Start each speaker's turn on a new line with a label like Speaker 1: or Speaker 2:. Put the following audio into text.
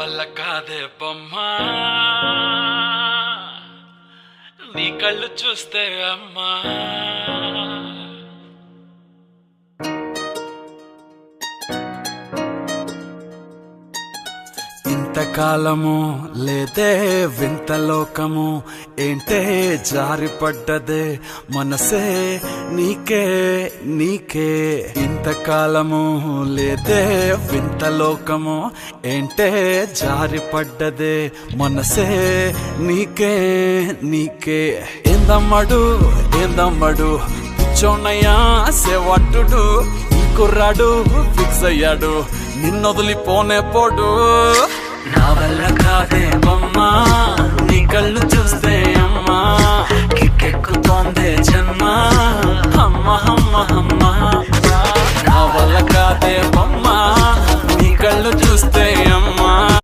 Speaker 1: వల్ల కాదే బొమ్మా నీ కళ్ళు చూస్తే అమ్మా ఇంతకాలము లేదే వింత లోకము ఏంటే జారిపడ్డదే మనసే నీకే నీకే ఇంతకాలము లేదే వింత లోకము ఏంటే జారిపడ్డదే మనసే నీకే నీకే ఏందమ్మడు ఏందమ్మడు పిచ్చోన్నయ్యా సేవట్టుడు ఈ కుర్రాడు ఫిక్స్ అయ్యాడు నిన్నొదిలిపోనే పోడు నా వల్ల కాదే బొమ్మా నీ కళ్ళు చూస్తే అమ్మా కిక్కెక్కుతోందే జన్మ